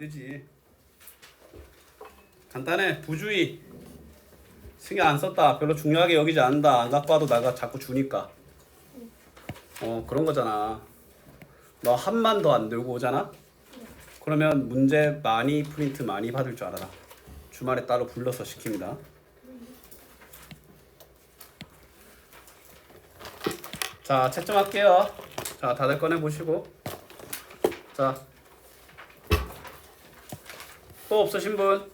되지. 간단해. 부주의. 신경 안 썼다. 별로 중요하게 여기지 않는다. 안 갖고 와도 나가 자꾸 주니까. 그런 거잖아. 너 한만 더 안 들고 오잖아? 그러면 문제 많이 프린트 많이 받을 줄 알아라. 주말에 따로 불러서 시킵니다. 자, 채점할게요. 자, 다들 꺼내보시고. 자, 또 없으신 분?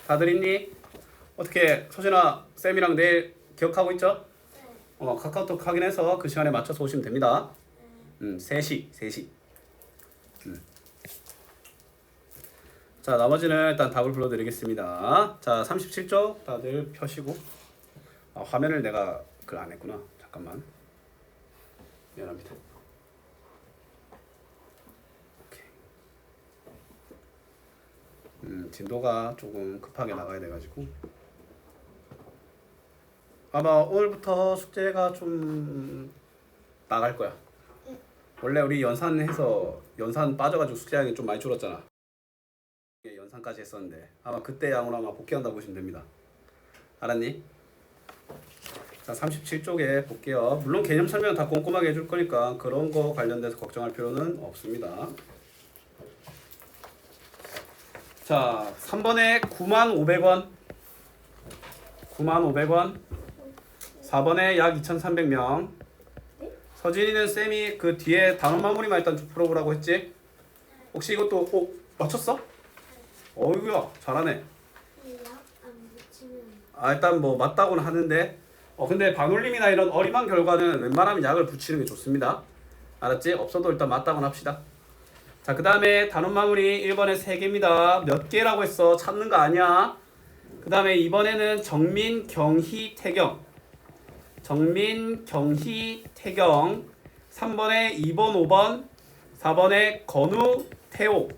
다들 있니? 어떻게 소진아 쌤이랑 내일 기억하고 있죠? 카카오톡 확인해서 그 시간에 맞춰서 오시면 됩니다. 3시. 자, 나머지는 일단 답을 불러드리겠습니다. 자, 37쪽 다들 펴시고. 화면을 내가 그걸 안 했구나. 잠깐만. 미안합니다. 오케이. 진도가 조금 급하게 나가야 돼가지고 아마 오늘부터 숙제가 좀 나갈 거야. 원래 우리 연산해서 연산 빠져가지고 숙제량이 좀 많이 줄었잖아. 연산까지 했었는데 아마 그때 양으로 아마 복귀한다고 보시면 됩니다. 알았니? 자, 37쪽에 볼게요. 물론 개념 설명은 다 꼼꼼하게 해줄 거니까 그런 거 관련돼서 걱정할 필요는 없습니다. 자, 3번에 95,500원 95,500원 4번에 약 2,300명. 서진이는 쌤이 그 뒤에 단원 마무리만 일단 좀 풀어보라고 했지? 혹시 이것도 맞췄어? 어이구야 잘하네. 일단 뭐 맞다고는 하는데 근데 반올림이나 이런 어림한 결과는 웬만하면 약을 붙이는 게 좋습니다. 알았지? 없어도 일단 맞다고는 합시다. 자, 그 다음에 단원 마무리 1번에 3개입니다. 몇 개라고 했어? 찾는 거 아니야. 그 다음에 2번에는 정민, 경희, 태경. 정민, 경희, 태경. 3번에 2번, 5번. 4번에 건우, 태호.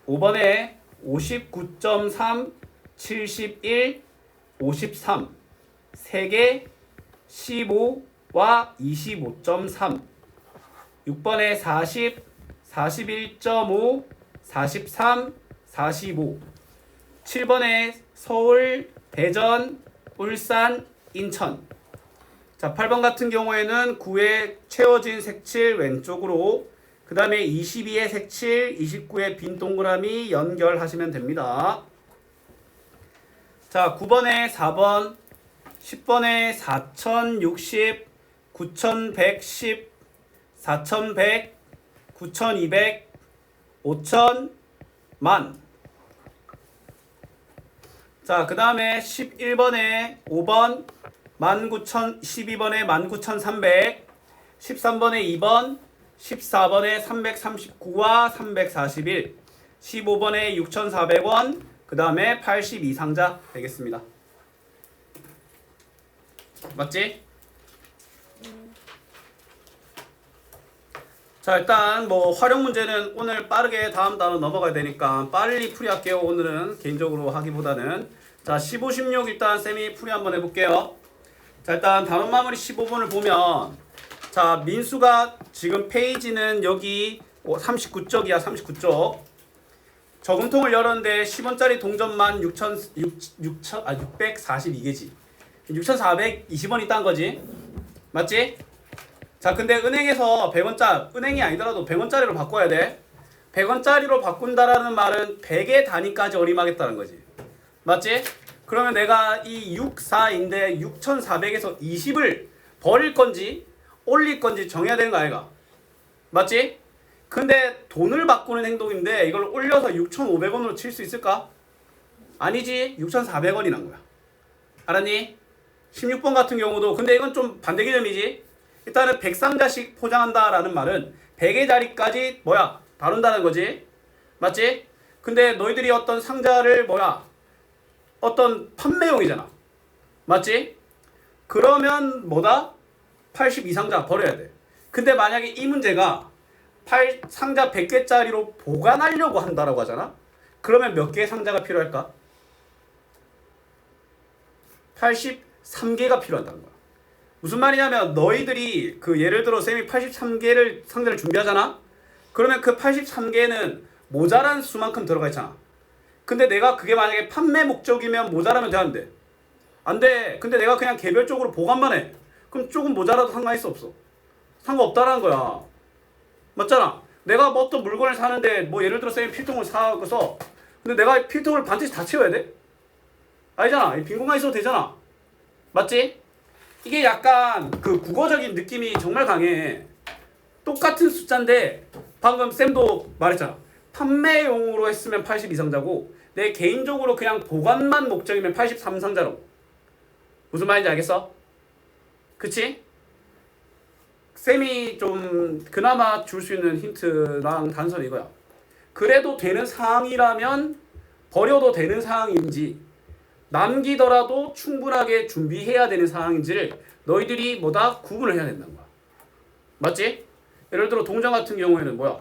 5번에 59.3, 71, 53. 3개, 15와 25.3. 6번에 40, 41.5, 43, 45. 7번에 서울, 대전, 울산, 인천. 자, 8번 같은 경우에는 9에 채워진 색칠 왼쪽으로, 그 다음에 22의 색칠, 29의 빈 동그라미 연결하시면 됩니다. 자, 9번에 4번, 10번에 4060, 9110, 4100, 9200, 5000, 만. 자, 그 다음에 11번에 5번, 19,000, 12번에 19,300, 13번에 2번, 14번에 339와 341, 15번에 6,400원, 그 다음에 82상자 되겠습니다. 맞지? 자, 일단 뭐 활용 문제는 오늘 빠르게 다음 단원 넘어가야 되니까 빨리 풀이할게요. 오늘은 개인적으로 하기보다는. 자, 15, 16 일단 쌤이 풀이 한번 해볼게요. 자, 일단 단원 마무리 15번을 보면, 자, 민수가 지금 페이지는 여기 39쪽이야. 39쪽. 저금통을 열었는데 10원짜리 동전만 642개지. 6,420원 있다는 거지. 맞지? 자, 근데 은행에서 100원짜리, 은행이 아니더라도 100원짜리로 바꿔야 돼. 100원짜리로 바꾼다라는 말은 100의 단위까지 어림하겠다는 거지. 맞지? 그러면 내가 이 64인데 6,400에서 20을 버릴 건지 올릴 건지 정해야 되는 거 아이가? 맞지? 근데 돈을 바꾸는 행동인데 이걸 올려서 6,500원으로 칠 수 있을까? 아니지. 6,400원이란 거야. 알았니? 16번 같은 경우도, 근데 이건 좀 반대 개념이지. 일단은 100상자씩 포장한다라는 말은 100의 자리까지 다룬다는 거지. 맞지? 근데 너희들이 어떤 상자를 어떤 판매용이잖아. 맞지? 그러면 82상자 버려야 돼. 근데 만약에 이 문제가 상자 100개짜리로 보관하려고 한다라고 하잖아. 그러면 몇 개의 상자가 필요할까? 83개가 필요하다는 거야. 무슨 말이냐면 너희들이 그 예를 들어 쌤이 83개를 상자를 준비하잖아. 그러면 그 83개는 모자란 수만큼 들어가 있잖아. 근데 내가 그게 만약에 판매 목적이면 모자라면 돼, 안 돼? 안 돼. 근데 내가 그냥 개별적으로 보관만 해. 그럼 조금 모자라도 상관이 있어, 없어? 상관없다라는 거야. 맞잖아. 내가 뭐 어떤 물건을 사는데 뭐 예를 들어 쌤이 필통을 사고서 근데 내가 필통을 반드시 다 채워야 돼? 아니잖아. 빈 공간 있어도 되잖아. 맞지? 이게 약간 그 국어적인 느낌이 정말 강해. 똑같은 숫자인데 방금 쌤도 말했잖아. 판매용으로 했으면 80 이상자고 내 개인적으로 그냥 보관만 목적이면 83 상자로. 무슨 말인지 알겠어? 그치? 쌤이 좀 그나마 줄 수 있는 힌트랑 단서는 이거야. 그래도 되는 상황이라면 버려도 되는 상황인지 남기더라도 충분하게 준비해야 되는 상황인지를 너희들이 뭐다 구분을 해야 된다는 거야. 맞지? 예를 들어 동전 같은 경우에는 뭐야?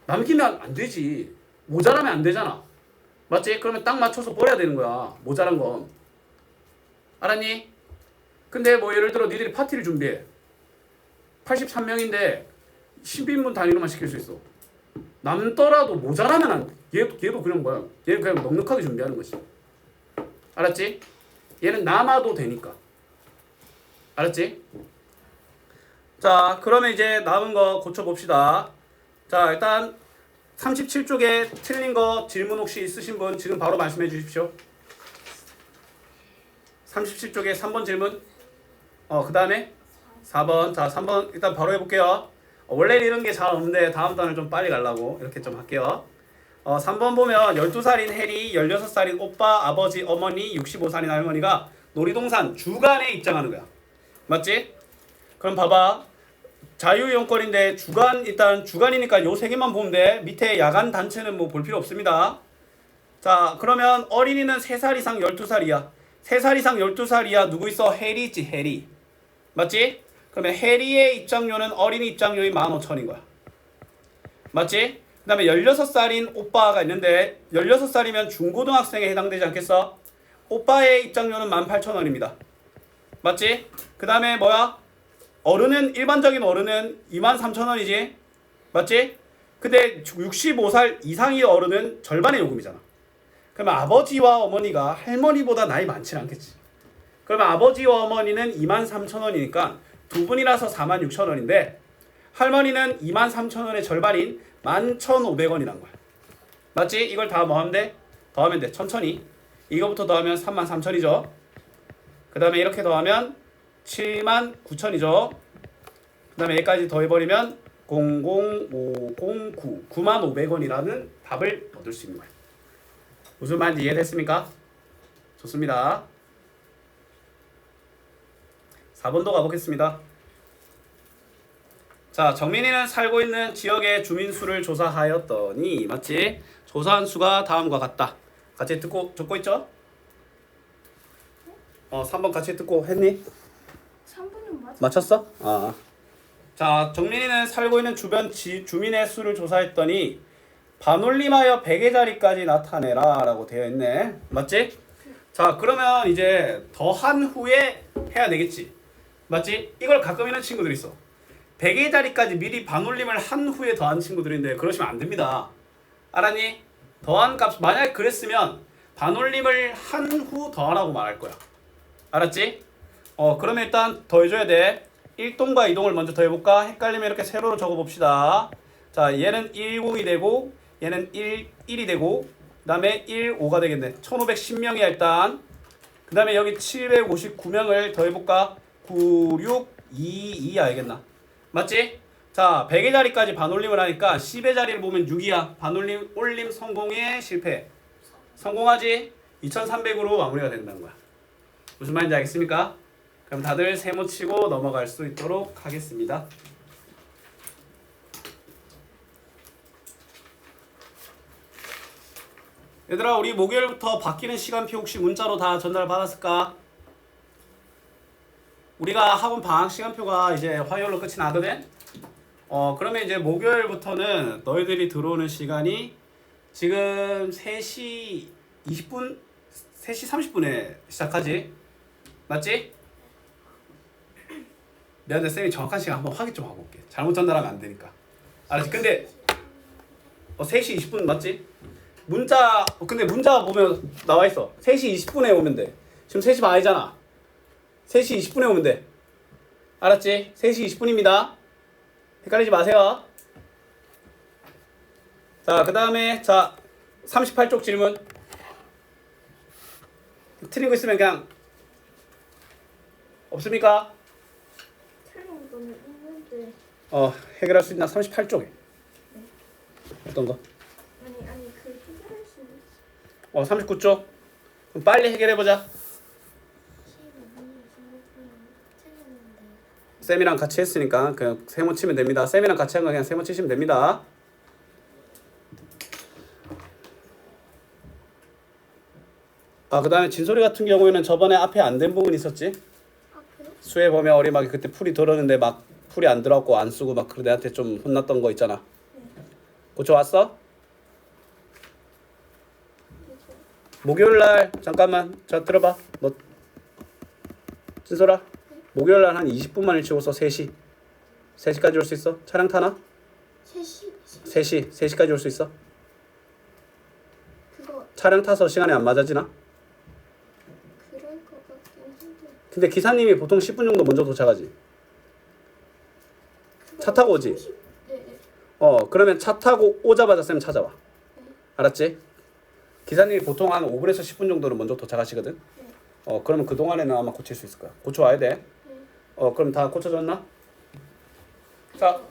남기면 안 되지. 모자라면 안 되잖아. 맞지? 그러면 딱 맞춰서 버려야 되는 거야. 모자란 건. 알았니? 근데 뭐 예를 들어 니들이 파티를 준비해. 83명인데 10인분 단위로만 시킬 수 있어. 남더라도 모자라면 안 돼. 얘도 그냥 뭐야? 얘는 그냥 넉넉하게 준비하는 거지. 알았지? 얘는 남아도 되니까. 알았지? 자, 그러면 이제 남은 거 고쳐봅시다. 자, 일단 37쪽에 틀린 거 질문 혹시 있으신 분 지금 바로 말씀해 주십시오. 37쪽에 3번 질문. 그 다음에 4번. 자, 3번 일단 바로 해볼게요. 원래는 이런 게 잘 없는데 다음 단을 좀 빨리 가려고 이렇게 좀 할게요. 3번 보면 12살인 해리, 16살인 오빠, 아버지, 어머니, 65살인 할머니가 놀이동산 주간에 입장하는 거야. 맞지? 그럼 봐봐. 자유이용권인데 주간, 일단 주간이니까 요 세 개만 보면 돼. 밑에 야간 단체는 뭐 볼 필요 없습니다. 자, 그러면 어린이는 3살 이상 12살 이하. 3살 이상 12살 이하 누구 있어? 해리 있지, 해리. 맞지? 그러면 해리의 입장료는 어린이 입장료의 15,000인 거야. 맞지? 그 다음에 16살인 오빠가 있는데 16살이면 중고등학생에 해당되지 않겠어? 오빠의 입장료는 18,000원입니다. 맞지? 그 다음에 뭐야? 어른은 일반적인 어른은 23,000원이지? 맞지? 근데 65살 이상의 어른은 절반의 요금이잖아. 그러면 아버지와 어머니가 할머니보다 나이 많지 않겠지? 그러면 아버지와 어머니는 23,000원이니까 두 분이라서 46,000원인데 할머니는 23,000원의 절반인 11,500원이란 거야. 맞지? 이걸 다 뭐 하면 돼? 더하면 돼. 천천히. 이거부터 더하면 33,000이죠. 그 다음에 이렇게 더하면 79,000이죠. 그 다음에 여기까지 더해버리면 00509 95,500원이라는 답을 얻을 수 있는 거예요. 무슨 말인지 이해됐습니까? 좋습니다. 4번도 가보겠습니다. 자, 정민이는 살고 있는 지역의 주민 수를 조사하였더니 맞지? 조사한 수가 다음과 같다. 같이 듣고 있죠? 3번 같이 듣고 했니? 3분은 맞아. 맞췄어? 자, 정민이는 살고 있는 주변 주민의 수를 조사했더니 반올림하여 100의 자리까지 나타내라 라고 되어 있네. 맞지? 자, 그러면 이제 더한 후에 해야 되겠지. 맞지? 이걸 가끔 있는 친구들이 있어. 100의 자리까지 미리 반올림을 한 후에 더한 친구들인데 그러시면 안 됩니다. 알았니? 더한 값 만약에 그랬으면 반올림을 한 후 더하라고 말할 거야. 알았지? 그러면 일단 더해줘야 돼. 1동과 2동을 먼저 더해볼까? 헷갈리면 이렇게 세로로 적어봅시다. 자, 얘는 10이 되고 얘는 1이 되고 그 다음에 1, 5가 되겠네. 1510명이야 일단. 그 다음에 여기 759명을 더해볼까? 9, 6, 2, 2야 알겠나? 맞지? 자, 100의 자리까지 반올림을 하니까 10의 자리를 보면 6이야. 반올림 올림 성공에 실패. 성공하지? 2300으로 마무리가 된다는 거야. 무슨 말인지 알겠습니까? 그럼 다들 세모 치고 넘어갈 수 있도록 하겠습니다. 얘들아, 우리 목요일부터 바뀌는 시간표 혹시 문자로 다 전달 받았을까? 우리가 학원 방학 시간표가 이제 화요일로 끝이 나거든? 그러면 이제 목요일부터는 너희들이 들어오는 시간이 지금 3시 20분? 3시 30분에 시작하지? 맞지? 미안해, 쌤이 정확한 시간 한번 확인 좀 하고 올게. 잘못 전달하면 안 되니까. 알았지? 근데 3시 20분 맞지? 문자 근데 문자 보면 나와 있어. 3시 20분에 오면 돼. 지금 3시 반이잖아. 3시 20분에 오면 돼. 알았지? 3시 20분입니다. 헷갈리지 마세요. 자, 그다음에 자 38쪽 질문. 틀린 거 있으면 그냥 없습니까? 틀린 거는 있는데. 해결할 수 있나? 38쪽에. 어떤 거? 아니 그 해결할 수 있는. 39쪽. 그럼 빨리 해결해 보자. 쌤이랑 같이 했으니까 그냥 세모 치면 됩니다. 쌤이랑 같이 한 거 그냥 세모 치시면 됩니다. 그다음에 진솔이 같은 경우에는 저번에 앞에 안 된 부분 있었지? 앞에? 수해 보면 어리막이 그때 풀이 들었는데 막 풀이 안 들어갔고 안 쓰고 막 그러 내한테 좀 혼났던 거 있잖아. 고쳐왔어? 목요일 날 잠깐만 자 들어봐. 너 진솔아 목요일 날 한 20분만 일찍 오서 3시 3시까지 올 수 있어? 차량 타나? 3시? 3시까지 올 수 있어? 그거 차량 타서 시간이 안 맞아지나? 그럴 것 같긴 한데. 근데 기사님이 보통 10분 정도 먼저 도착하지. 차 타고 오지? 네네. 그러면 차 타고 오자마자 쌤 찾아와. 알았지? 기사님이 보통 한 5분에서 10분 정도는 먼저 도착하시거든. 그러면 그 동안에는 아마 고칠 수 있을 거야. 고쳐와야 돼. 그럼 다 고쳐졌나? 자,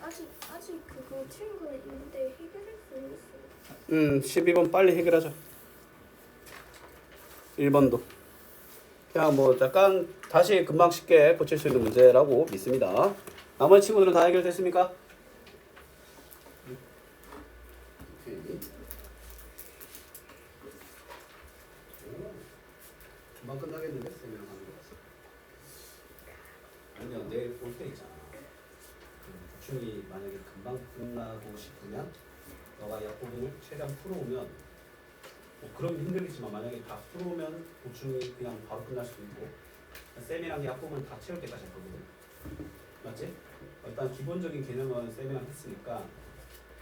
아직 그거 틀린 거는 있는데 해결할 수 있어요. 12번 빨리 해결하자. 1번도. 그냥 뭐 약간 다시 금방 쉽게 고칠 수 있는 문제라고 믿습니다. 나머지 친구들은 다 해결됐습니까? 금방 끝나겠는데? 쌤이랑 하는 거 봤어. 아니요, 내일 올 때 있잖아. 그 보충이 만약에 금방 끝나고 싶으면 너가 약부분을 최대한 풀어오면 그럼 힘들겠지만 만약에 다 풀어오면 보충이 그냥 바로 끝날 수도 있고 쌤이랑 약부분을 다 채울 때까지 했거든. 맞지? 일단 기본적인 개념은 쌤이랑 했으니까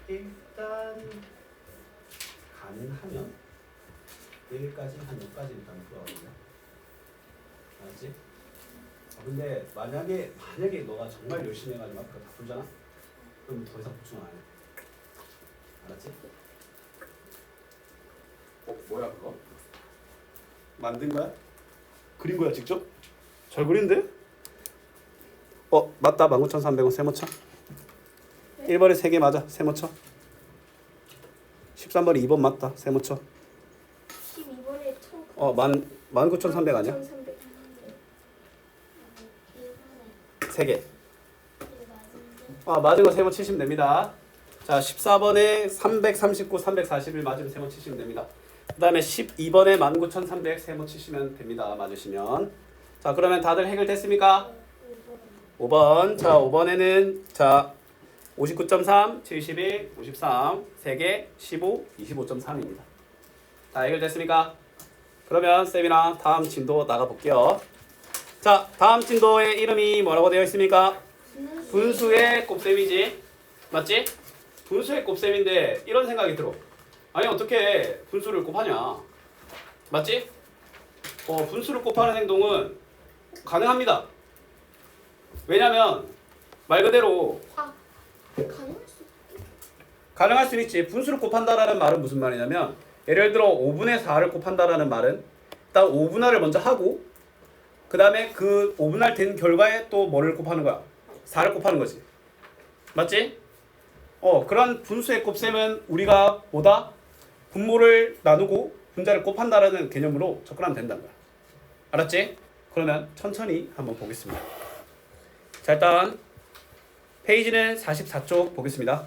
일단 가능하면 내일까지 한 여기까지 일단 풀어가거든요. 알았지? 근데 만약에 너가 정말 열심히 해가지고 그거 다 풀잖아? 그럼 더 이상 보충 안 해. 알았지? 뭐야 그거? 만든 거야? 그린 거야 직접? 잘 그린데? 맞다. 19,300원 세모쳐. 1번에 3개 맞아. 세모쳐. 13번에 2번 맞다. 세모쳐. 12번에 1,000. 19,300 아니야? 1,300. 3개. 맞은 거 세모 치시면 됩니다. 자, 14번에 339, 341 맞으면 세모 치시면 됩니다. 그 다음에 12번에 19,300 세모 치시면 됩니다. 맞으시면. 자, 그러면 다들 해결됐습니까? 5번. 자, 5번에는 자 59.3, 71, 53, 3개, 15, 25.3입니다. 다 해결됐습니까? 그러면 쌤이랑 다음 진도 나가볼게요. 자, 다음 진도의 이름이 뭐라고 되어 있습니까? 분수의 곱셈이지. 맞지? 분수의 곱셈인데 이런 생각이 들어. 아니 어떻게 분수를 곱하냐? 맞지? 분수를 곱하는 행동은 가능합니다. 왜냐면 말 그대로 가능할 수 있지. 분수를 곱한다라는 말은 무슨 말이냐면 예를 들어 5분의 4를 곱한다라는 말은 일단 5분할을 먼저 하고 그 다음에 그 5분할 된 결과에 또 뭐를 곱하는 거야? 4를 곱하는 거지. 맞지? 그런 분수의 곱셈은 우리가 뭐다? 분모를 나누고 분자를 곱한다라는 개념으로 접근하면 된다는 거야. 알았지? 그러면 천천히 한번 보겠습니다. 자, 일단 페이지는 44쪽 보겠습니다.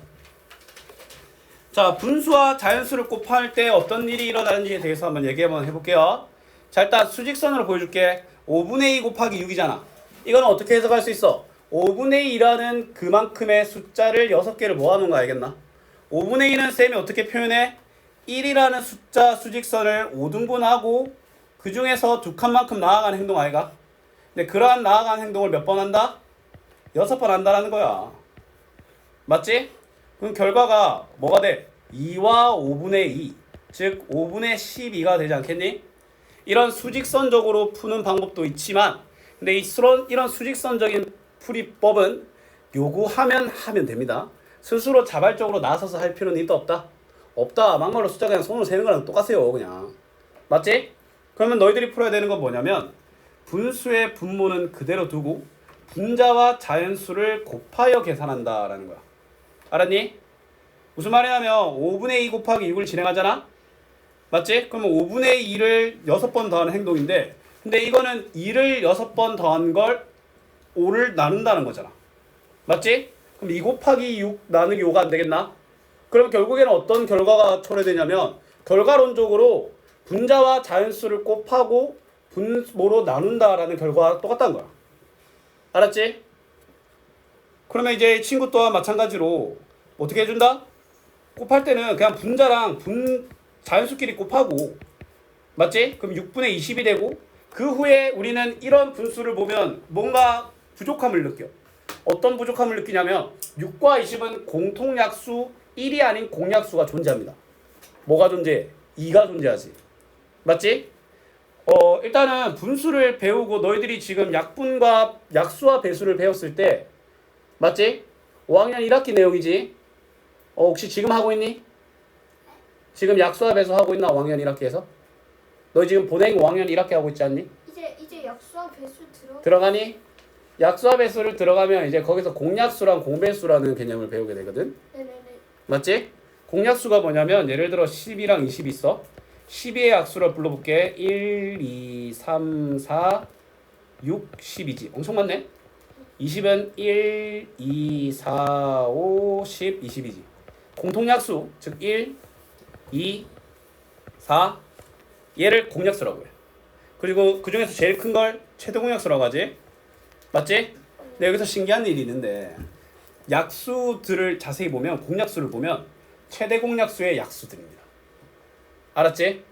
자, 분수와 자연수를 곱할 때 어떤 일이 일어나는지에 대해서 한번 얘기 한번 해볼게요. 자, 일단 수직선으로 보여줄게. 5분의 2 곱하기 6이잖아. 이거는 어떻게 해석할 수 있어? 5분의 2라는 그만큼의 숫자를 6개를 모아놓은 거 알겠나? 5분의 2는 쌤이 어떻게 표현해? 1이라는 숫자 수직선을 5등분하고 그 중에서 두 칸만큼 나아가는 행동 아이가? 근데 그러한 나아가는 행동을 몇 번 한다? 6번 한다라는 거야. 맞지? 그럼 결과가 뭐가 돼? 2와 5분의 2, 즉 5분의 12가 되지 않겠니? 이런 수직선적으로 푸는 방법도 있지만 근데 이런 수직선적인 풀이법은 요구하면 하면 됩니다. 스스로 자발적으로 나서서 할 필요는 있다 없다? 없다. 막말로 숫자 그냥 손으로 세는 거랑 똑같아요. 그냥. 맞지? 그러면 너희들이 풀어야 되는 건 뭐냐면 분수의 분모는 그대로 두고 분자와 자연수를 곱하여 계산한다라는 거야. 알았니? 무슨 말이냐면 5분의 2 곱하기 6을 진행하잖아? 맞지? 그러면 5분의 2를 6번 더하는 행동인데 근데 이거는 2를 6번 더한 걸 5를 나눈다는 거잖아. 맞지? 그럼 2 곱하기 6 나누기 5가 안 되겠나? 그럼 결국에는 어떤 결과가 초래되냐면 결과론적으로 분자와 자연수를 곱하고 분모로 나눈다라는 결과가 똑같다는 거야. 알았지? 그러면 이제 친구 또한 마찬가지로 어떻게 해준다? 곱할 때는 그냥 분자랑 자연수끼리 곱하고 맞지? 그럼 6분의 20이 되고 그 후에 우리는 이런 분수를 보면 뭔가 부족함을 느껴. 어떤 부족함을 느끼냐면 6과 20은 공통약수 1이 아닌 공약수가 존재합니다. 뭐가 존재해? 2가 존재하지. 맞지? 일단은 분수를 배우고 너희들이 지금 약분과 약수와 배수를 배웠을 때 맞지? 5학년 1학기 내용이지? 혹시 지금 하고 있니? 지금 약수와 배수 하고 있나? 5학년 1학기에서? 너 지금 본행 5학년 1학기 하고 있지 않니? 이제 약수와 배수 들어가니? 약수와 배수를 들어가면 이제 거기서 공약수랑 공배수라는 개념을 배우게 되거든. 네네네. 맞지? 공약수가 뭐냐면 예를 들어 10이랑 20 있어. 12의 약수를 불러볼게. 1, 2, 3, 4, 6, 10이지. 엄청 많네. 20은 1, 2, 4, 5, 10, 20이지. 공통약수, 즉 1, 2, 4 얘를 공약수라고 해. 그리고 그 중에서 제일 큰 걸 최대 공약수라고 하지. 맞지? 근데 여기서 신기한 일이 있는데 약수들을 자세히 보면 공약수를 보면 최대 공약수의 약수들입니다. 알았지?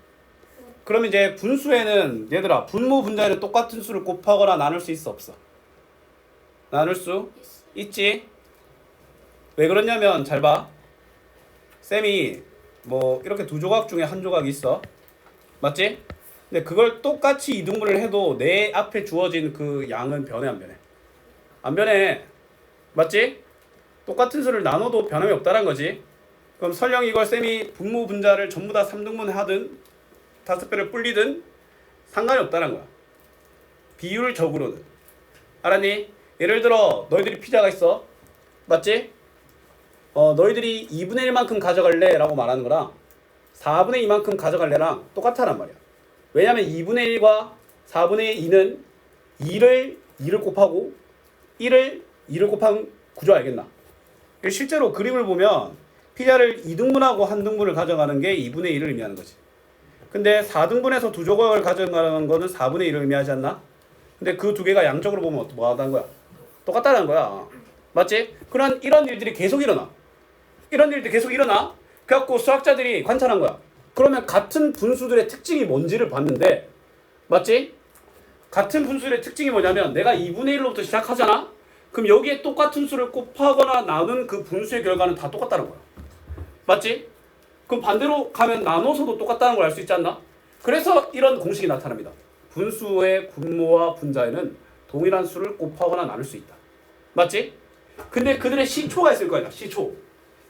그러면 이제 분수에는 얘들아 분모 분자에는 똑같은 수를 곱하거나 나눌 수 있어 없어? 나눌 수 있지? 왜 그러냐면 잘 봐. 쌤이 뭐 이렇게 두 조각 중에 한 조각이 있어. 맞지? 근데 그걸 똑같이 이등분을 해도 내 앞에 주어진 그 양은 변해 안 변해? 안 변해. 맞지? 똑같은 수를 나눠도 변함이 없다는 거지. 그럼 설령 이걸 쌤이 분모 분자를 전부 다 3등분 하든 5배를 불리든 상관이 없다는 거야. 비율적으로는. 알았니? 예를 들어 너희들이 피자가 있어. 맞지? 너희들이 2분의 1만큼 가져갈래? 라고 말하는 거랑 4분의 2만큼 가져갈래랑 똑같다란 말이야. 왜냐면 2분의 1과 4분의 2는 2를 곱하고 2를 곱한 구조 알겠나? 실제로 그림을 보면 피자를 2등분하고 1등분을 가져가는 게 2분의 1을 의미하는 거지. 근데 4등분해서 두 조각을 가져가는 거는 4분의 1을 의미하지 않나? 근데 그 두 개가 양적으로 보면 뭐 하다는 거야? 똑같다는 거야. 맞지? 그런 이런 일들이 계속 일어나. 그래갖고 수학자들이 관찰한 거야. 그러면 같은 분수들의 특징이 뭔지를 봤는데 맞지? 같은 분수의 특징이 뭐냐면 내가 2분의 1로부터 시작하잖아? 그럼 여기에 똑같은 수를 곱하거나 나눈 그 분수의 결과는 다 똑같다는 거야. 맞지? 그럼 반대로 가면 나눠서도 똑같다는 걸 알 수 있지 않나? 그래서 이런 공식이 나타납니다. 분수의 분모와 분자에는 동일한 수를 곱하거나 나눌 수 있다. 맞지? 근데 그들의 시초가 있을 거야. 시초.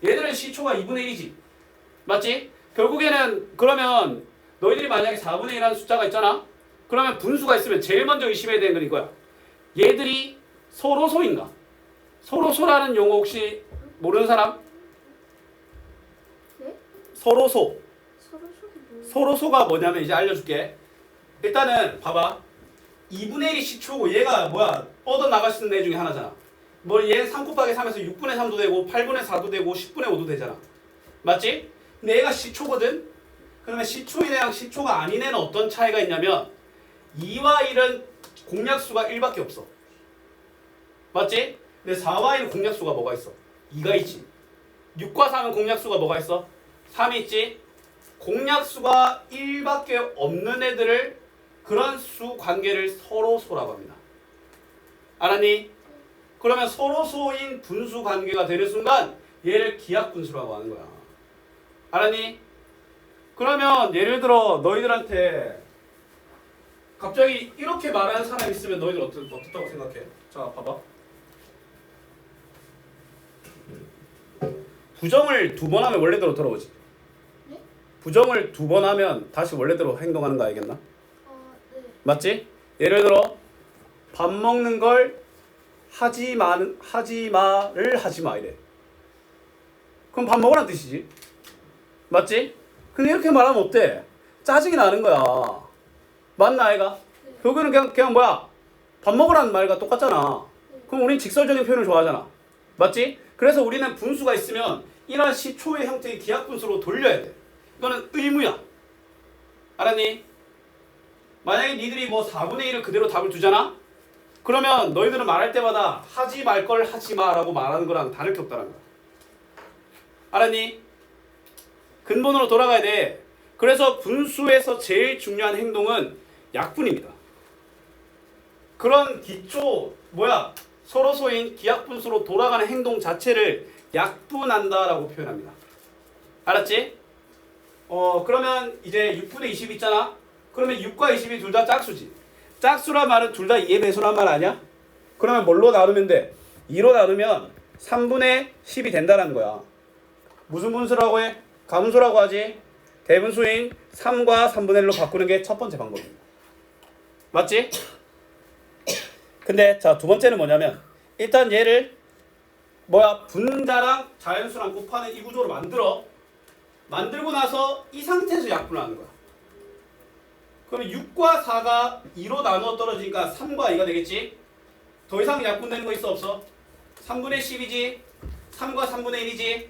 얘들은 시초가 2분의 1이지. 맞지? 결국에는 그러면 너희들이 만약에 4분의 1이라는 숫자가 있잖아? 그러면 분수가 있으면 제일 먼저 의심해야 되는 건 이거야. 얘들이 서로소인가? 서로소라는 용어 혹시 모르는 사람? 네? 서로소. 서로소가 서로소가 뭐냐면 이제 알려줄게. 일단은 봐봐. 2분의 1이 시초고 얘가 뭐야? 뻗어나갈 수 있는 애 중에 하나잖아. 뭐 얘는 3 곱하기 3에서 6분의 3도 되고 8분의 4도 되고 10분의 5도 되잖아. 맞지? 근데 얘가 시초거든? 그러면 시초인 애랑 시초가 아닌 애는 어떤 차이가 있냐면 2와 1은 공약수가 1밖에 없어. 맞지? 근데 4와 1은 공약수가 뭐가 있어? 2가 있지. 6과 3은 공약수가 뭐가 있어? 3이 있지? 공약수가 1밖에 없는 애들을 그런 수 관계를 서로소라고 합니다. 알았니? 그러면 서로소인 분수 관계가 되는 순간 얘를 기하분수라고 하는 거야. 알았니? 그러면 예를 들어 너희들한테 갑자기 이렇게 말하는 사람이 있으면 너희들 어떻다고 생각해? 자, 봐봐. 부정을 2번 하면 원래대로 돌아오지. 네? 부정을 2번 하면 다시 원래대로 행동하는 거 알겠나? 네. 맞지? 예를 들어 밥 먹는 걸 하지 마를 하지 마 이래. 그럼 밥 먹으라는 뜻이지. 맞지? 근데 이렇게 말하면 어때? 짜증이 나는 거야. 맞나 아이가? 네. 여기는 그냥 뭐야? 밥 먹으라는 말과 똑같잖아. 네. 그럼 우린 직설적인 표현을 좋아하잖아. 맞지? 그래서 우리는 분수가 있으면 이러한 시초의 형태의 기하분수로 돌려야 돼. 이거는 의무야. 알았니? 만약에 니들이 뭐 4분의 1을 그대로 답을 두잖아? 그러면 너희들은 말할 때마다 하지 말 걸 하지 마라고 말하는 거랑 다를 게 없다는 거야. 알았니? 근본으로 돌아가야 돼. 그래서 분수에서 제일 중요한 행동은 약분입니다. 그런 기초 서로소인 기하분수로 돌아가는 행동 자체를 약분한다라고 표현합니다. 알았지? 그러면 이제 6분의 20 있잖아? 그러면 6과 20이 둘 다 짝수지. 짝수란 말은 둘 다 2의 배수란 말 아니야? 그러면 뭘로 나누면 돼? 2로 나누면 3분의 10이 된다는 거야. 무슨 분수라고 해? 가분수라고 하지. 대분수인 3과 3분의 1로 바꾸는 게 첫 번째 방법입니다. 맞지? 근데 자, 두 번째는 뭐냐면 일단 얘를 분자랑 자연수랑 곱하는 이 구조로 만들고 나서 이 상태에서 약분을 하는 거야. 그러면 6과 4가 2로 나누어 떨어지니까 3과 2가 되겠지? 더 이상 약분되는 거 있어 없어? 3분의 10이지? 3과 3분의 1이지?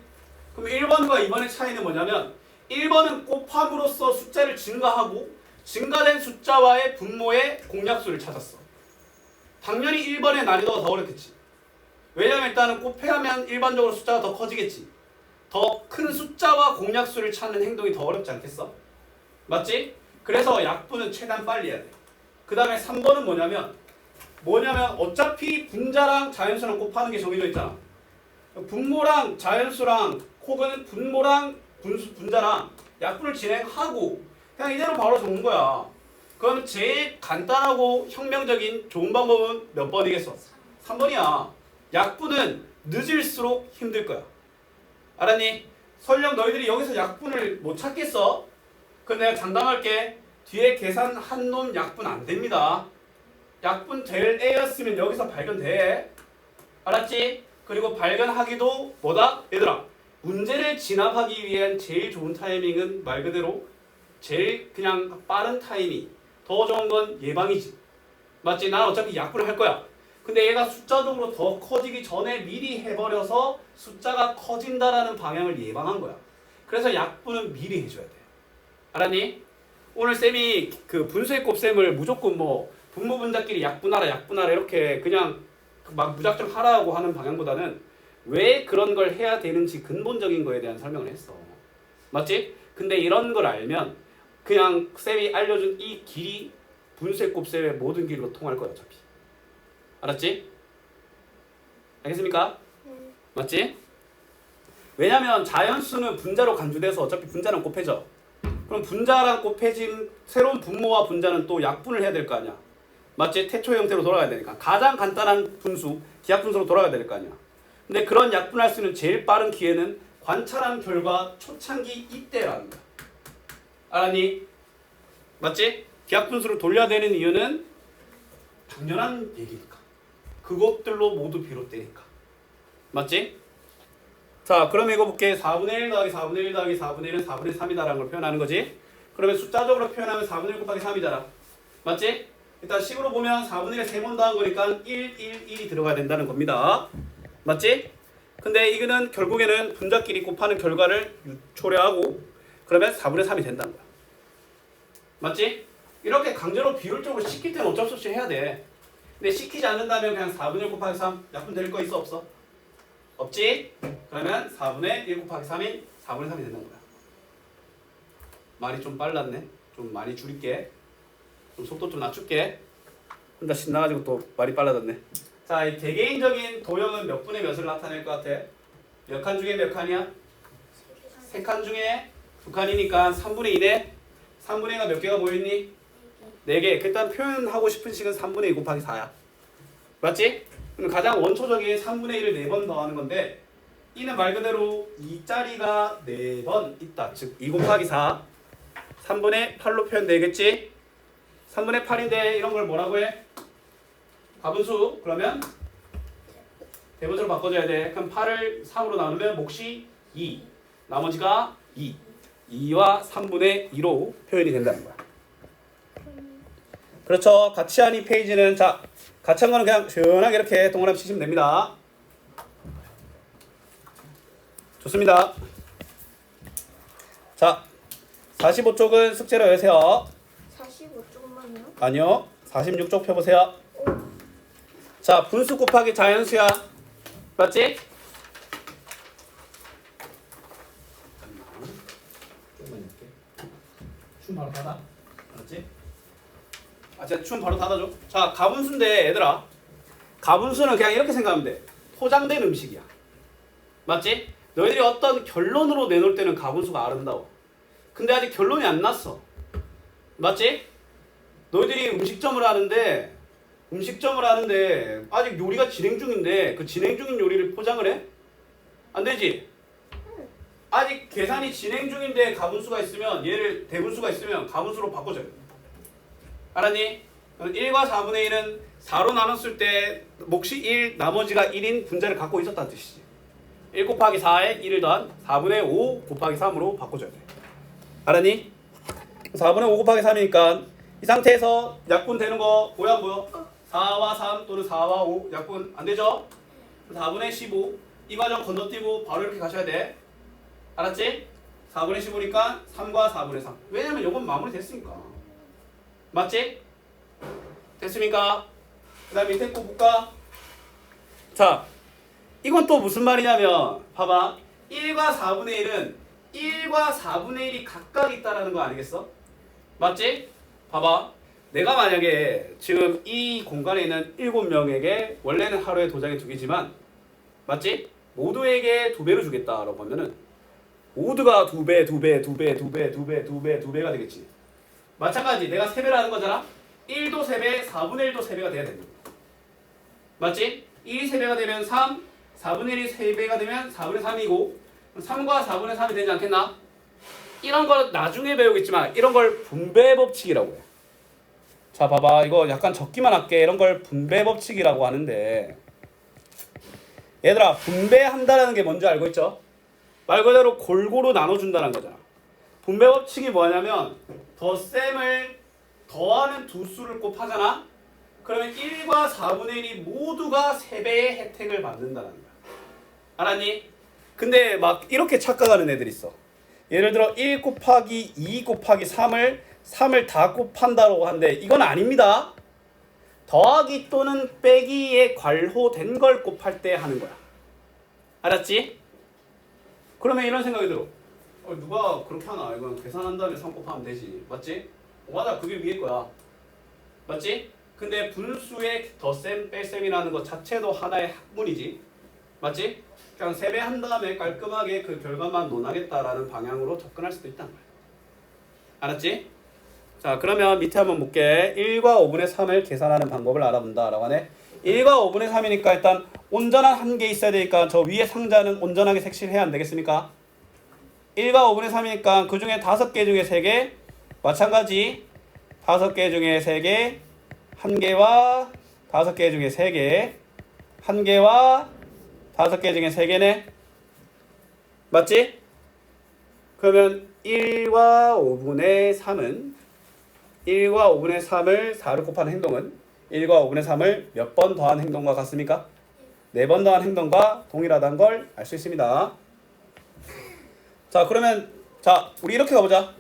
그럼 1번과 2번의 차이는 뭐냐면 1번은 곱함으로써 숫자를 증가하고 증가된 숫자와의 분모의 공약수를 찾았어. 당연히 1번의 난이도가 더 어렵겠지. 왜냐면 일단은 곱해하면 일반적으로 숫자가 더 커지겠지. 더 큰 숫자와 공약수를 찾는 행동이 더 어렵지 않겠어? 맞지? 그래서 약분은 최대한 빨리 해야 돼. 그 다음에 3번은 뭐냐면 어차피 분자랑 자연수랑 곱하는 게 정해져 있잖아. 분모랑 자연수랑 혹은 분모랑 분자랑 약분을 진행하고 그냥 이대로 바로 적는 거야. 그럼 제일 간단하고 혁명적인 좋은 방법은 몇 번이겠어? 3번이야. 약분은 늦을수록 힘들 거야. 알았니? 설령 너희들이 여기서 약분을 못 찾겠어? 그럼 내가 장담할게. 뒤에 계산한 놈 약분 안 됩니다. 약분 될 애였으면 여기서 발견돼. 알았지? 그리고 발견하기도 얘들아, 문제를 진압하기 위한 제일 좋은 타이밍은 말 그대로 제일 그냥 빠른 타이밍. 더 좋은 건 예방이지. 맞지? 난 어차피 약분을 할 거야. 근데 얘가 숫자적으로 더 커지기 전에 미리 해버려서 숫자가 커진다라는 방향을 예방한 거야. 그래서 약분은 미리 해줘야 돼. 알았니? 오늘 쌤이 그 분수의 곱셈을 무조건 분모 분자끼리 약분하라 이렇게 그냥 막 무작정 하라고 하는 방향보다는 왜 그런 걸 해야 되는지 근본적인 거에 대한 설명을 했어. 맞지? 근데 이런 걸 알면 그냥 쌤이 알려준 이 길이 분수의 곱셈의 모든 길로 통할 거야 어차피. 알았지? 알겠습니까? 맞지? 왜냐면 자연수는 분자로 간주돼서 어차피 분자는 곱해져. 그럼 분자랑 곱해진 새로운 분모와 분자는 또 약분을 해야 될 거 아니야. 맞지? 태초 형태로 돌아가야 되니까. 가장 간단한 분수, 기하분수로 돌아가야 될 거 아니야. 근데 그런 약분할 수 있는 제일 빠른 기회는 관찰한 결과 초창기 이때라는 거야. 알았니? 맞지? 기하분수를 돌려야 되는 이유는 당연한 얘기니까. 그것들로 모두 비롯되니까. 맞지? 자, 그럼 이거 볼게. 4분의 1 더하기 4분의 1 더하기 4분의 1은 4분의 3이다라는 걸 표현하는 거지. 그러면 숫자적으로 표현하면 4분의 1 곱하기 3이잖아. 맞지? 일단 식으로 보면 4분의 1에 3번 더한 거니까 1, 1이 들어가야 된다는 겁니다. 맞지? 근데 이거는 결국에는 분자끼리 곱하는 결과를 초래하고 그러면 4분의 3이 된다는 거야. 맞지? 이렇게 강제로 비율적으로 시킬 때는 어쩔 수 없이 해야 돼. 근데 시키지 않는다면 그냥 4분의 1 곱하기 3 약분 될 거 있어 없어? 없지? 그러면 4분의 1 곱하기 3이 4분의 3이 된다는 거야. 말이 좀 빨랐네. 좀 많이 줄일게. 좀 속도 좀 낮출게. 혼자 신나가지고 또 말이 빨라졌네. 자, 이 개개인적인 도형은 몇 분의 몇을 나타낼 것 같아? 몇 칸 중에 몇 칸이야? 3칸 중에 2칸이니까 3분의 2네. 3분의 2가 몇 개가 모여있니? 4개. 일단 표현하고 싶은 식은 3분의 2 곱하기 4야. 맞지? 그럼 가장 원초적인 3분의 1을 4번 더하는 건데 이는 말 그대로 2짜리가 4번 있다. 즉 2 곱하기 4 3분의 8로 표현되겠지? 3분의 8인데 이런 걸 뭐라고 해? 가분수. 그러면 대분수로 바꿔줘야 돼. 그럼 8을 3으로 나누면 몫이 2. 나머지가 2. 2와 3분의 2로 표현이 된다는 거야. 그렇죠. 같이 한 이 페이지는 자 같이 한 거는 그냥 시원하게 이렇게 동그라미 치시면 됩니다. 좋습니다. 자 45쪽은 숙제로 외우세요. 45쪽만요? 아니요. 46쪽 펴보세요. 자 분수 곱하기 자연수야. 맞지? 조금만 이렇게. 춤 바로 닫아. 알았지? 제가 춤 바로 닫아줘. 자 가분수인데 얘들아. 가분수는 그냥 이렇게 생각하면 돼. 포장된 음식이야. 맞지? 너희들이 어떤 결론으로 내놓을 때는 가분수가 아름다워. 근데 아직 결론이 안 났어. 맞지? 너희들이 음식점을 하는데 아직 요리가 진행 중인데 그 진행 중인 요리를 포장을 해? 안 되지? 아직 계산이 진행 중인데 가분수가 있으면 얘를 대분수가 있으면 가분수로 바꿔줘요. 알았니? 1과 4분의 1은 4로 나눴을 때 몫이 1, 나머지가 1인 분자를 갖고 있었다는 뜻이지. 1 곱하기 4에 1을 더한 4분의 5 곱하기 3으로 바꿔줘야 돼. 알았니? 4분의 5 곱하기 3이니까 이 상태에서 약분 되는 거 보여 안 보여? 4와 3 또는 4와 5 약분 안 되죠? 4분의 15 이 과정 건너뛰고 바로 이렇게 가셔야 돼. 알았지? 4분의 15니까 3과 4분의 3. 왜냐면 이건 마무리 됐으니까. 맞지? 됐습니까? 그 다음 밑에 거 볼까? 자 이건 또 무슨 말이냐면 봐봐 1과 4분의 1은 1과 4분의 1이 각각 있다라는 거 아니겠어? 맞지? 봐봐 내가 만약에 지금 이 공간에 있는 7명에게 원래는 하루에 도장이 2개지만 맞지? 모두에게 2배로 주겠다라고 하면은 모두가 2배, 2배, 2배, 2배, 2배, 2배, 2배가 되겠지. 마찬가지 내가 3배라는 거잖아. 1도 3배, 4분의 1도 3배가 돼야 됩니다. 맞지? 1이 3배가 되면 3, 4분의 1이 3배가 되면 4분의 3이고 3과 4분의 3이 되지 않겠나? 이런 걸 나중에 배우겠지만 이런 걸 분배 법칙이라고 해. 자 봐봐 이거 약간 적기만 할게. 이런 걸 분배 법칙이라고 하는데 얘들아 분배한다는 게 뭔지 알고 있죠? 말 그대로 골고루 나눠준다는 거잖아. 분배 법칙이 뭐냐면 덧셈을 더하는 두 수를 곱하잖아. 그러면 1과 4분의 1이 모두가 3배의 혜택을 받는다는 거야. 알았니? 근데 막 이렇게 착각하는 애들 있어. 예를 들어 1 곱하기 2 곱하기 3을 다 곱한다고 하는데 이건 아닙니다. 더하기 또는 빼기에 관호된 걸 곱할 때 하는 거야. 알았지? 그러면 이런 생각이 들어. 누가 그렇게 하나? 이건 계산한 다음에 3 곱하면 되지. 맞지? 맞아. 그게 위에 거야. 맞지? 근데 분수의 덧셈, 뺄셈이라는 것 자체도 하나의 학문이지. 맞지? 그냥 3배 한 다음에 깔끔하게 그 결과만 논하겠다라는 방향으로 접근할 수도 있다는 거야. 알았지? 자 그러면 밑에 한번 볼게. 1과 5분의 3을 계산하는 방법을 알아본다 라고 하네. 1과 5분의 3이니까 일단 온전한 한 개 있어야 되니까 저 위에 상자는 온전하게 색칠해야 안 되겠습니까? 1과 5분의 3이니까 그 중에 5개 중에 3개 마찬가지 5개 중에 3개 1개와 5개 중에 3개 1개와 5개 중에 3개네. 맞지? 그러면 1과 5분의 3은 1과 5분의 3을 4로 곱하는 행동은 1과 5분의 3을 몇 번 더한 행동과 같습니까? 4번 더한 행동과 동일하다는 걸 알 수 있습니다. 자 그러면 자 우리 이렇게 가보자.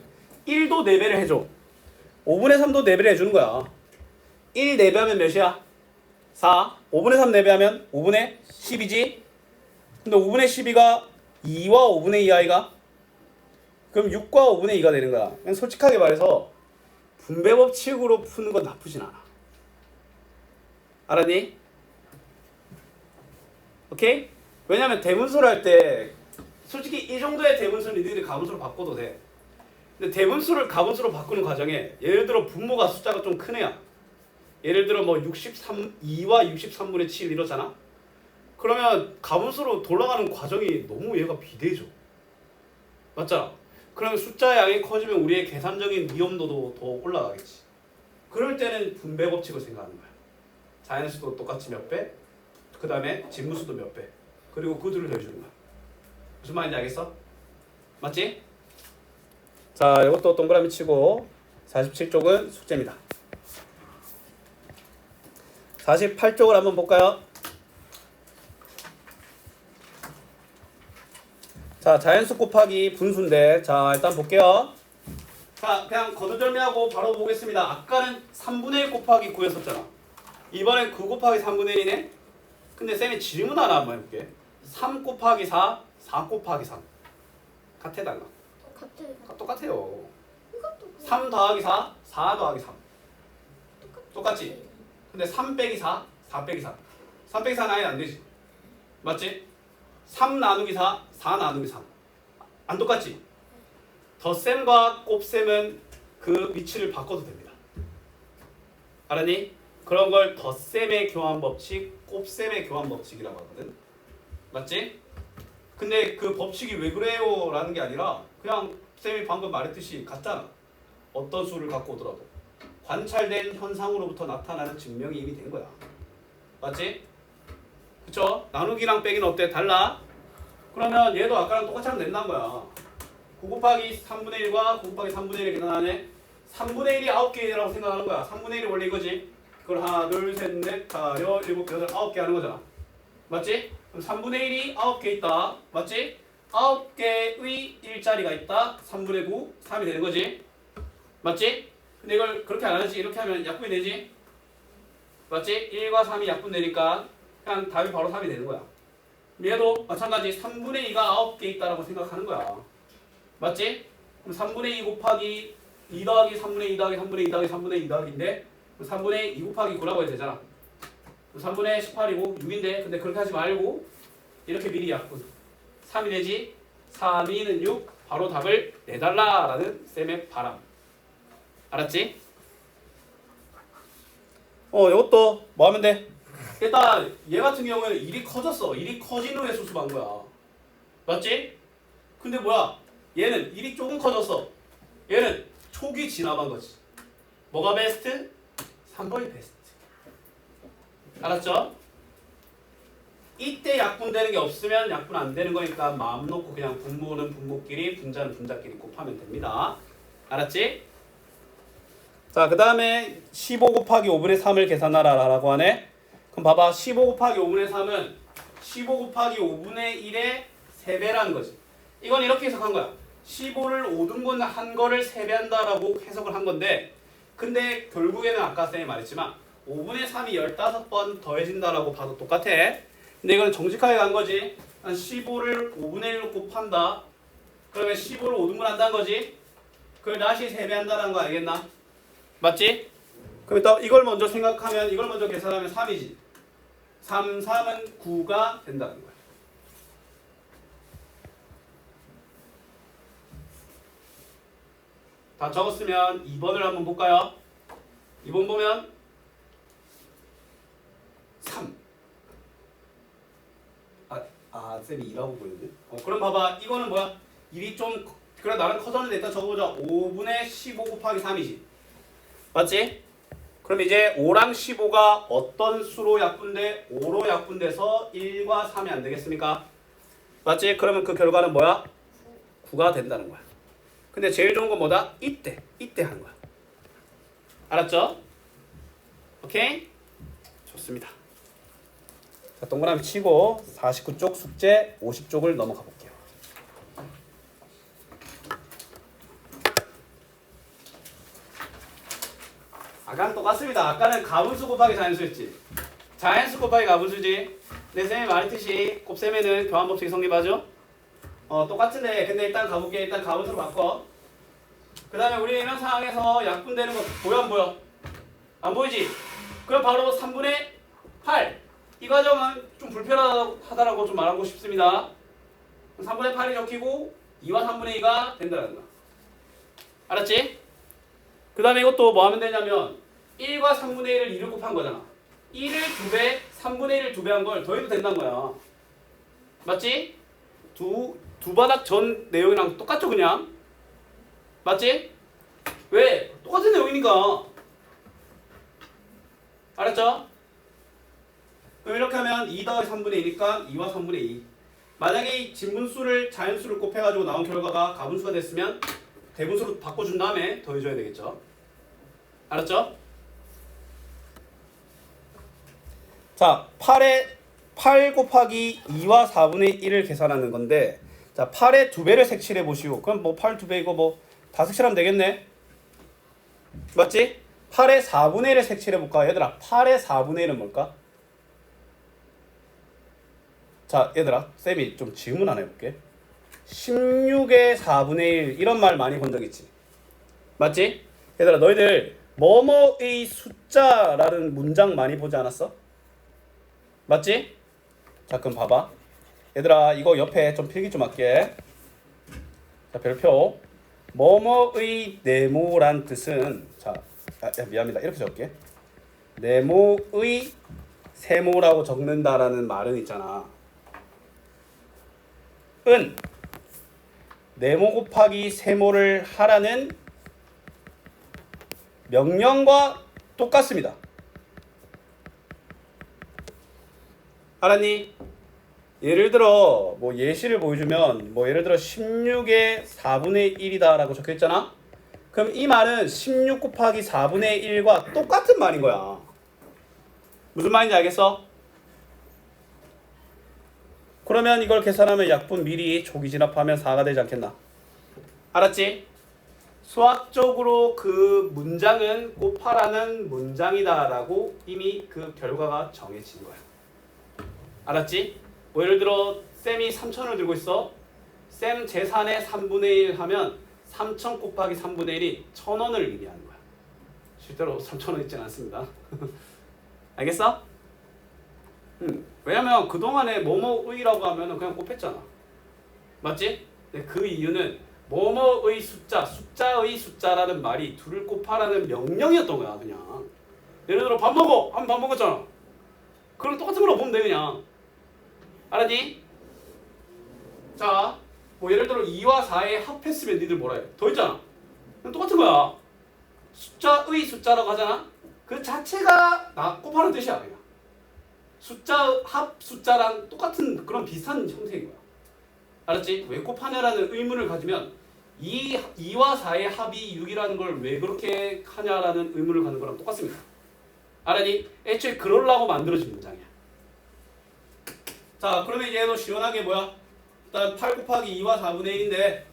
1도 4배를 해줘. 5분의 3도 4배를 해주는 거야. 1 4배하면 몇이야? 4. 5분의 3 4배하면 5분의 10이지. 근데 5분의 12가 2와 5분의 2 아이가? 그럼 6과 5분의 2가 되는 거야. 그냥 솔직하게 말해서 분배 법칙으로 푸는 건 나쁘진 않아. 알았니? 오케이? 왜냐면 대분수를 할 때 솔직히 이 정도의 대분수는 니들이 가분수로 바꿔도 돼. 근데 대분수를 가분수로 바꾸는 과정에 예를 들어 분모가 숫자가 좀 큰 애야. 예를 들어 뭐 2와 63분의 7 이러잖아. 그러면 가분수로 돌아가는 과정이 너무 얘가 비대해져. 맞잖아. 그러면 숫자의 양이 커지면 우리의 계산적인 위험도도 더 올라가겠지. 그럴 때는 분배 법칙을 생각하는 거야. 자연수도 똑같이 몇 배, 그 다음에 진무수도 몇 배, 그리고 그 둘을 더해주는 거야. 무슨 말인지 알겠어? 맞지? 자, 이것도 동그라미 치고 47쪽은 숙제입니다. 48쪽을 한번 볼까요? 자, 자연수 곱하기 분수인데, 자, 일단 볼게요. 자, 그냥 거두절미하고 바로 보겠습니다. 아까는 3분의 1 곱하기 9였었잖아. 이번엔 9 곱하기 3분의 1이네? 근데 쌤이 질문 하나 한번 해볼게. 3 곱하기 4, 4 곱하기 3. 같아, 달라? 같아. 똑같아요. 이것도 3 더하기 4, 4 더하기 3. 똑같지? 근데 3 빼기 4, 4 빼기 3. 3 빼기 4는 아예 안 되지. 맞지? 3 나누기 4, 4 나누기 3. 안 똑같지? 덧셈과 곱셈은 그 위치를 바꿔도 됩니다. 알았니? 그런 걸 덧셈의 교환 법칙, 곱셈의 교환 법칙이라고 하거든. 맞지? 근데 그 법칙이 왜 그래요? 라는 게 아니라 그냥 쌤이 방금 말했듯이 같잖아. 어떤 수를 갖고 오더라도 관찰된 현상으로부터 나타나는 증명이 이미 된 거야. 맞지? 그쵸? 나누기랑 빼기는 어때? 달라? 그러면 얘도 아까랑 똑같이 하면 된다는 거야. 9 곱하기 3분의 1과 9 곱하기 3분의 1을 계산하네. 3분의 1이 9개라고 생각하는 거야. 3분의 1이 원래 이거지. 그걸 하나, 둘, 셋, 넷, 다, 여, 일곱, 여덟, 9개 하는 거잖아. 맞지? 그럼 3분의 1이 9개 있다. 맞지? 9개의 일자리가 있다. 3분의 9, 3이 되는 거지. 맞지? 근데 이걸 그렇게 안 하지. 이렇게 하면 약분이 되지. 맞지? 1과 3이 약분되니까 그냥 답이 바로 3이 되는 거야. 얘도 마찬가지 3분의 2가 9개 있다라고 생각하는 거야. 맞지? 그럼 3분의 2 곱하기 2 더하기 3분의 2 더하기 3분의 2 더하기 3분의 2 더하기인데 3분의 2 곱하기 9라고 해도 되잖아. 3분의 18이고 6인데 근데 그렇게 하지 말고 이렇게 미리 약분 3이 되지. 3, 2는 6 바로 답을 내달라라는 쌤의 바람. 알았지? 이것도 뭐 하면 돼? 일단 얘 같은 경우에는 일이 커졌어. 일이 커진 후에 수습한 거야. 맞지? 근데 뭐야? 얘는 일이 조금 커졌어. 얘는 촉이 지나간 거지. 뭐가 베스트? 3번이 베스트. 알았죠? 이때 약분되는 게 없으면 약분 안 되는 거니까 마음 놓고 그냥 분모는 분모끼리 분자는 분자끼리 곱하면 됩니다. 알았지? 자, 그 다음에 15 곱하기 5분의 3을 계산하라 라고 하네. 그럼 봐봐. 15 곱하기 5분의 3은 15 곱하기 5분의 1의 3배라는 거지. 이건 이렇게 해석한 거야. 15를 5등분 한 거를 3배한다 라고 해석을 한 건데 근데 결국에는 아까 쌤이 말했지만 5분의 3이 15번 더해진다 라고 봐도 똑같아. 근데 이건 정직하게 간 거지. 15를 5분의 1로 곱한다. 그러면 15를 5등분 한다는 거지. 그걸 다시 3배한다는 거 알겠나? 맞지? 그럼 일단 이걸 먼저 생각하면 이걸 먼저 계산하면 3이지. 3, 3은 9가 된다는 거야. 다 적었으면 2번을 한번 볼까요? 2번 보면 3. 쌤이 2라고 보이는데? 그럼 봐봐. 이거는 뭐야? 1이 좀 그래 나름 커졌는데 일단 적어보자. 5분의 15 곱하기 3이지. 맞지? 그럼 이제 5랑 15가 어떤 수로 약분돼? 5로 약분돼서 1과 3이 안 되겠습니까? 맞지? 그러면 그 결과는 뭐야? 9가 된다는 거야. 근데 제일 좋은 건 뭐다? 이때 하는 거야. 알았죠? 오케이? 좋습니다. 자, 동그라미 치고 49쪽 숙제 50쪽을 넘어가 볼게요. 아까는 똑같습니다. 아까는 가분수 곱하기 자연수였지. 자연수 곱하기 가분수지. 내 쌤이 말했듯이 곱셈에는 교환법칙이 성립하죠. 똑같은데 근데 일단 가볼게. 일단 가분수로 바꿔. 그 다음에 우리 이런 상황에서 약분되는 거 보여 안 보여? 안 보이지? 그럼 바로 3분의 8 이 과정은 좀 불편하다라고 좀 말하고 싶습니다. 3분의 8이 적히고 2와 3분의 2가 된다는 거야. 알았지? 그 다음에 이것도 뭐 하면 되냐면 1과 3분의 1을 2를 곱한 거잖아. 1을 2배, 3분의 1을 2배 한 걸 더해도 된다는 거야. 맞지? 두 바닥 전 내용이랑 똑같죠 그냥? 맞지? 왜? 똑같은 내용이니까. 알았죠? 그럼 이렇게 하면 2 더하기 3분의 2니까 2와 3분의 2. 만약에 이 진분수를 자연수를 곱해가지고 나온 결과가 가분수가 됐으면 대분수로 바꿔준 다음에 더해줘야 되겠죠. 알았죠? 자, 8 곱하기 2와 4분의 1을 계산하는 건데, 자, 8의 2배를 색칠해 보시고, 그럼 뭐 8 2배 이거 뭐 다 색칠하면 되겠네? 맞지? 8의 4분의 1을 색칠해 볼까? 얘들아, 8의 4분의 1은 뭘까? 자, 얘들아, 쌤이 좀 질문 하나 해볼게. 16의 4분의 1 이런 말 많이 본 적 있지? 맞지? 얘들아, 너희들 뭐뭐의 숫자라는 문장 많이 보지 않았어? 맞지? 자, 그럼 봐봐. 얘들아, 이거 옆에 좀 필기 좀 할게. 자, 별표. 뭐뭐의 네모란 뜻은, 자, 미안합니다. 이렇게 적을게. 네모의 세모라고 적는다라는 말은 있잖아. 은 네모 곱하기 세모를 하라는 명령과 똑같습니다. 알았니? 예를 들어 뭐 예시를 보여주면 뭐 예를 들어 16의 4분의 1이다 라고 적혀있잖아. 그럼 이 말은 16 곱하기 4분의 1과 똑같은 말인 거야. 무슨 말인지 알겠어? 그러면 이걸 계산하면 약분 미리 조기 진압하면 4가 되지 않겠나? 알았지? 수학적으로 그 문장은 곱하라는 문장이다 라고 이미 그 결과가 정해진 거야. 알았지? 뭐 예를 들어 쌤이 3,000을 들고 있어. 쌤 재산의 3분의 1 하면 3,000 곱하기 3분의 1이 1,000원을 의미하는 거야. 실제로 3,000원 있지는 않습니다. 알겠어? 왜냐면 그동안에 뭐뭐의라고 하면 그냥 곱했잖아. 맞지? 근데 그 이유는 뭐뭐의 숫자, 숫자의 숫자라는 말이 둘을 곱하라는 명령이었던 거야. 그냥 예를 들어 밥 먹어 하면 밥 먹었잖아. 그럼 똑같은 걸로 보면 돼 그냥. 알았니? 자, 뭐 예를 들어 2와 4에 합했으면 니들 뭐라 해? 더했잖아. 그럼 똑같은 거야. 숫자의 숫자라고 하잖아. 그 자체가 곱하는 뜻이야 그냥. 숫자 합 숫자랑 똑같은 그런 비슷한 형태인 거야. 알았지? 왜 곱하냐라는 의문을 가지면 2와 4의 합이 6이라는 걸 왜 그렇게 하냐라는 의문을 갖는 거랑 똑같습니다. 알았니? 애초에 그러려고 만들어진 문장이야. 자, 그러면 얘도 시원하게 뭐야? 일단 8 곱하기 2와 4분의 1인데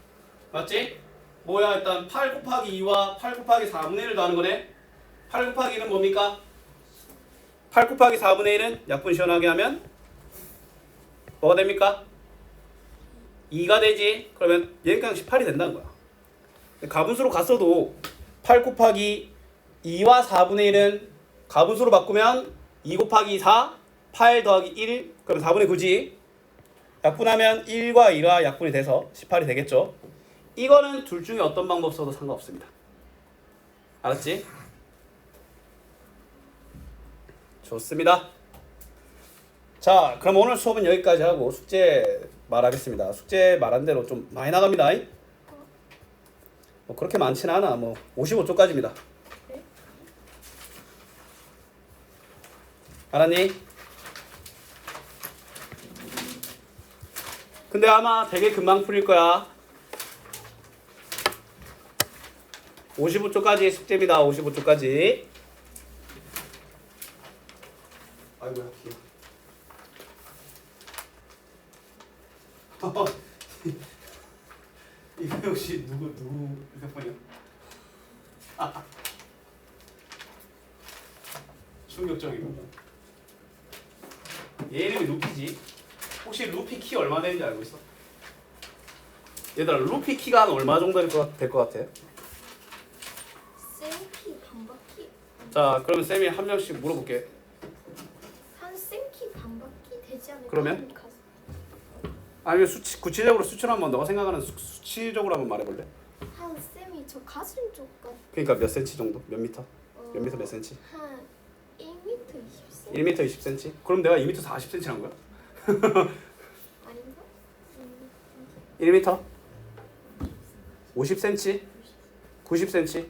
맞지? 뭐야? 일단 8 곱하기 2와 8 곱하기 4분의 1을 더하는 거네. 8 곱하기 1은 뭡니까? 8 곱하기 4분의 1은 약분 시원하게 하면 뭐가 됩니까? 2가 되지. 그러면 얘는 그냥 18이 된다는 거야. 가분수로 갔어도 8 곱하기 2와 4분의 1은 가분수로 바꾸면 2 곱하기 4, 8 더하기 1, 그럼 4분의 9지. 약분하면 1과 2가 약분이 돼서 18이 되겠죠. 이거는 둘 중에 어떤 방법 써도 상관없습니다. 알았지? 좋습니다. 자, 그럼 오늘 수업은 여기까지 하고 숙제 말하겠습니다. 숙제 말한 대로 좀 많이 나갑니다. 뭐 그렇게 많지는 않아. 뭐 55쪽까지입니다. 알았니? 근데 아마 되게 금방 풀릴 거야. 55쪽까지 숙제입니다. 55쪽까지. 아이고야, 귀여워. 이거 혹시 누구 휴대폰이야? 충격적이구나. 얘 이름이 루피지. 혹시 루피 키 얼마 되는지 알고 있어? 얘들아, 루피 키가 한 얼마 정도 될 것 같아? 쌤키 반바퀴. 자, 그러면 쌤이 한 명씩 물어볼게. 한 쌤키 되지 않을까? 그러면? 아니면 수치 구체적으로 수치로 한번 너가 생각하는 수치적으로 한번 말해볼래? 한 쌤이 저 가슴 쪽 같. 그러니까 몇 센치 정도? 몇 미터? 몇 미터 몇 센치? 한 1m 20cm 1m 20cm? 그럼 내가 2m 40cm란 거야? 아닌가? 1m? 50cm? 90cm? 15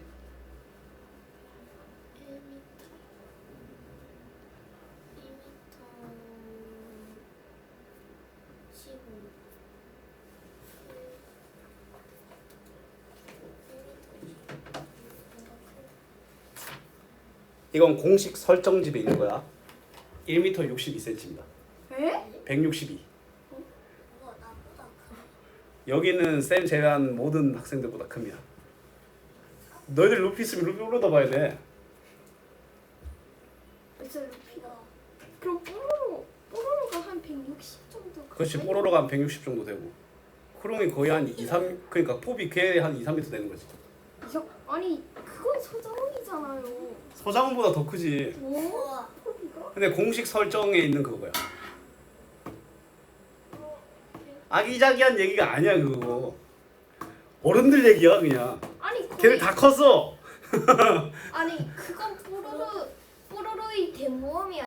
이건 공식 설정집에 있는 거야. 1m 62cm입니다. 에? 162. 여기는 쌤 제외한 모든 학생들보다 큽니다. 너희들 루피 있으면 루피 올려다 봐야 돼. 그래서 루피가 그럼 뽀로로가 한 160 정도. 그렇지. 뽀로로가 한 160 정도 되고 크롱이 거의 한 2, 3 그러니까 뽀비 걔 한 2, 3m 되는 거지. 아니 그건 소정이잖아요. 서장훈보다 더 크지. 뭐? 뽀비가? 근데 공식 설정에 있는 그거야. 아기자기한 얘기가 아니야 그거. 어른들 얘기야 그냥. 아니 거의 걔들 다 컸어. 아니 그건 뽀로로의 대모험이